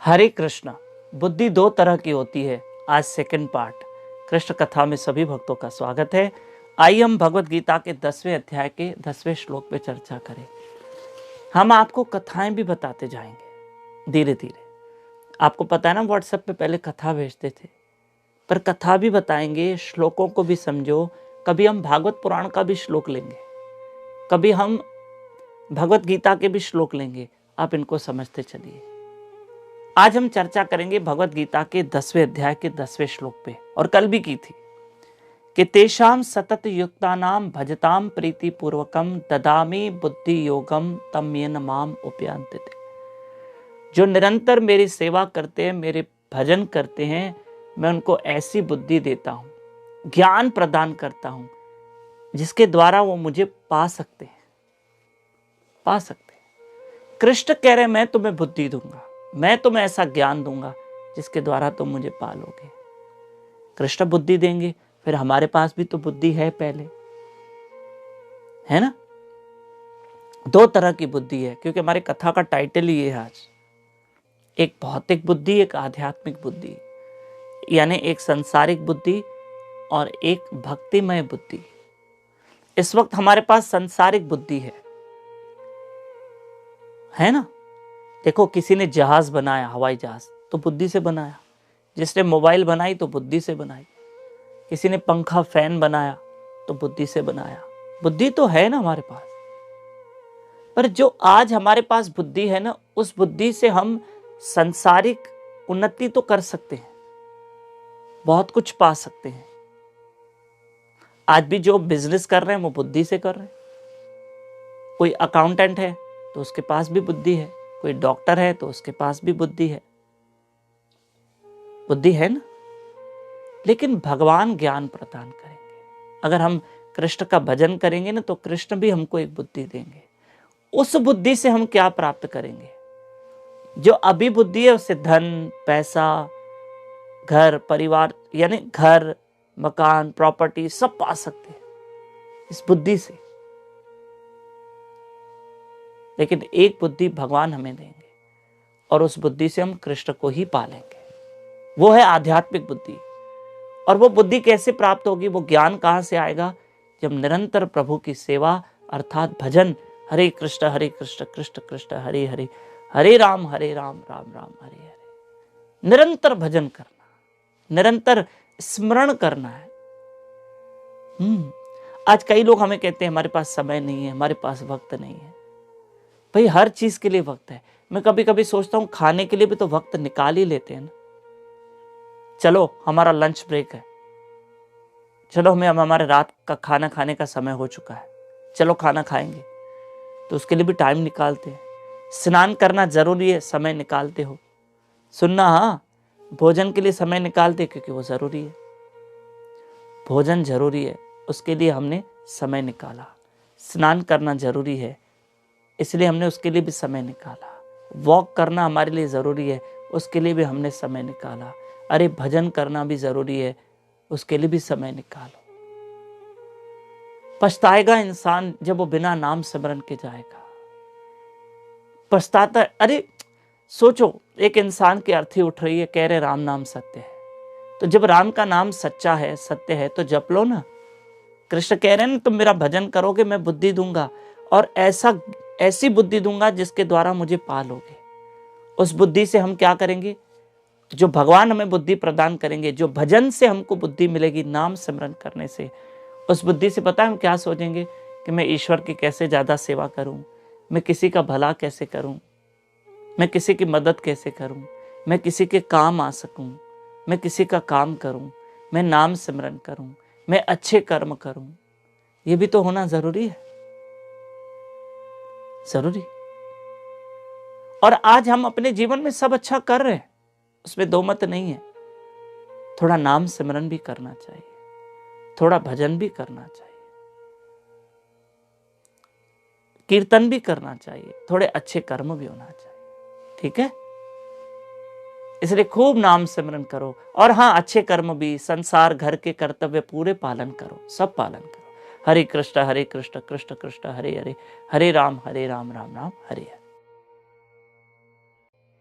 हरे कृष्ण। बुद्धि दो तरह की होती है। आज सेकंड पार्ट कृष्ण कथा में सभी भक्तों का स्वागत है। आइए हम भगवत गीता के 10वें अध्याय के 10वें श्लोक पे चर्चा करें। हम आपको कथाएं भी बताते जाएंगे धीरे धीरे। आपको पता है ना, व्हाट्सएप पे पहले कथा भेजते थे, पर कथा भी बताएंगे, श्लोकों को भी समझो। कभी हम भागवत पुराण का भी श्लोक लेंगे, कभी हम भगवत गीता के भी श्लोक लेंगे। आप इनको समझते चलिए। आज हम चर्चा करेंगे भगवत गीता के 10वें अध्याय के 10वें श्लोक पे, और कल भी की थी कि तेषाम सतत युक्तानाम भजताम प्रीति पूर्वकम ददामी बुद्धि योगम तम येन माम उपयांति। जो निरंतर मेरी सेवा करते हैं, मेरे भजन करते हैं, मैं उनको ऐसी बुद्धि देता हूं, ज्ञान प्रदान करता हूं, जिसके द्वारा वो मुझे पा सकते हैं। कृष्ण कह रहे मैं तुम्हें बुद्धि दूंगा, मैं तुम्हें ऐसा ज्ञान दूंगा जिसके द्वारा तुम मुझे पालोगे। कृष्ण बुद्धि देंगे, फिर हमारे पास भी तो बुद्धि है पहले, है ना। दो तरह की बुद्धि है, क्योंकि हमारी कथा का टाइटल ही है आज। एक भौतिक बुद्धि, एक आध्यात्मिक बुद्धि, यानी एक सांसारिक बुद्धि और एक भक्तिमय बुद्धि। इस वक्त हमारे पास सांसारिक बुद्धि है ना। देखो, किसी ने जहाज बनाया, हवाई जहाज, तो बुद्धि से बनाया। जिसने मोबाइल बनाई तो बुद्धि से बनाई। किसी ने पंखा फैन बनाया तो बुद्धि से बनाया। बुद्धि तो है ना हमारे पास, पर जो आज हमारे पास बुद्धि है ना, उस बुद्धि से हम सांसारिक उन्नति तो कर सकते हैं, बहुत कुछ पा सकते हैं। आज भी जो बिजनेस कर रहे हैं वो बुद्धि से कर रहे हैं। कोई अकाउंटेंट है तो उसके पास भी बुद्धि है, कोई डॉक्टर है तो उसके पास भी बुद्धि है। बुद्धि है ना। लेकिन भगवान ज्ञान प्रदान करेंगे। अगर हम कृष्ण का भजन करेंगे ना, तो कृष्ण भी हमको एक बुद्धि देंगे। उस बुद्धि से हम क्या प्राप्त करेंगे? जो अभी बुद्धि है उससे धन, पैसा, घर परिवार, यानी घर, मकान, प्रॉपर्टी सब पा सकते हैं इस बुद्धि से। लेकिन एक बुद्धि भगवान हमें देंगे, और उस बुद्धि से हम कृष्ण को ही पालेंगे। वो है आध्यात्मिक बुद्धि। और वो बुद्धि कैसे प्राप्त होगी, वो ज्ञान कहां से आएगा? जब निरंतर प्रभु की सेवा अर्थात भजन, हरे कृष्ण कृष्ण कृष्ण हरे हरे, हरे राम राम राम हरे हरे, निरंतर भजन करना, निरंतर स्मरण करना है। आज कई लोग हमें कहते हैं हमारे पास समय नहीं है, हमारे पास वक्त नहीं है। भाई, हर चीज के लिए वक्त है। मैं कभी कभी सोचता हूं खाने के लिए भी तो वक्त निकाल ही लेते हैं ना। चलो, हमारा लंच ब्रेक है, चलो हमें अब हमारे रात का खाना खाने का समय हो चुका है, चलो खाना खाएंगे, तो उसके लिए भी टाइम निकालते हैं। स्नान करना जरूरी है, समय निकालते हो। सुनना, हाँ, भोजन के लिए समय निकालते, क्योंकि वो जरूरी है। भोजन जरूरी है, उसके लिए हमने समय निकाला। स्नान करना जरूरी है, इसलिए हमने उसके लिए भी समय निकाला। वॉक करना हमारे लिए जरूरी है, उसके लिए भी हमने समय निकाला। अरे, भजन करना भी जरूरी है, उसके लिए भी समय निकालो। पछताएगा इंसान जब वो बिना नाम सिमरन के जाएगा। पछताता है। अरे सोचो, एक इंसान की अर्थी उठ रही है, कह रहे राम नाम सत्य है, तो जब राम का नाम सच्चा है, सत्य है, तो जप लो ना। कृष्ण कह रहे हैं ना, तुम मेरा भजन करोगे, मैं बुद्धि दूंगा, और ऐसी बुद्धि दूंगा जिसके द्वारा मुझे पालोगे। उस बुद्धि से हम क्या करेंगे? जो भगवान हमें बुद्धि प्रदान करेंगे, जो भजन से हमको बुद्धि मिलेगी, नाम सिमरन करने से, उस बुद्धि से पता है हम क्या सोचेंगे? कि मैं ईश्वर की कैसे ज्यादा सेवा करूं, मैं किसी का भला कैसे करूं, मैं किसी की मदद कैसे करूं, मैं किसी के काम आ सकूं, मैं किसी का काम करूं, मैं नाम सिमरन करूं, मैं अच्छे कर्म करूं। ये भी तो होना जरूरी है, जरूरी। और आज हम अपने जीवन में सब अच्छा कर रहे हैं, उसमें दो मत नहीं है। थोड़ा नाम सिमरन भी करना चाहिए, थोड़ा भजन भी करना चाहिए, कीर्तन भी करना चाहिए, थोड़े अच्छे कर्म भी होना चाहिए। ठीक है, इसलिए खूब नाम सिमरन करो। और हाँ, अच्छे कर्म भी, संसार घर के कर्तव्य पूरे पालन करो, सब पालन करो। हरे कृष्ण कृष्ण कृष्ण हरे हरे, हरे राम राम राम हरे हरे।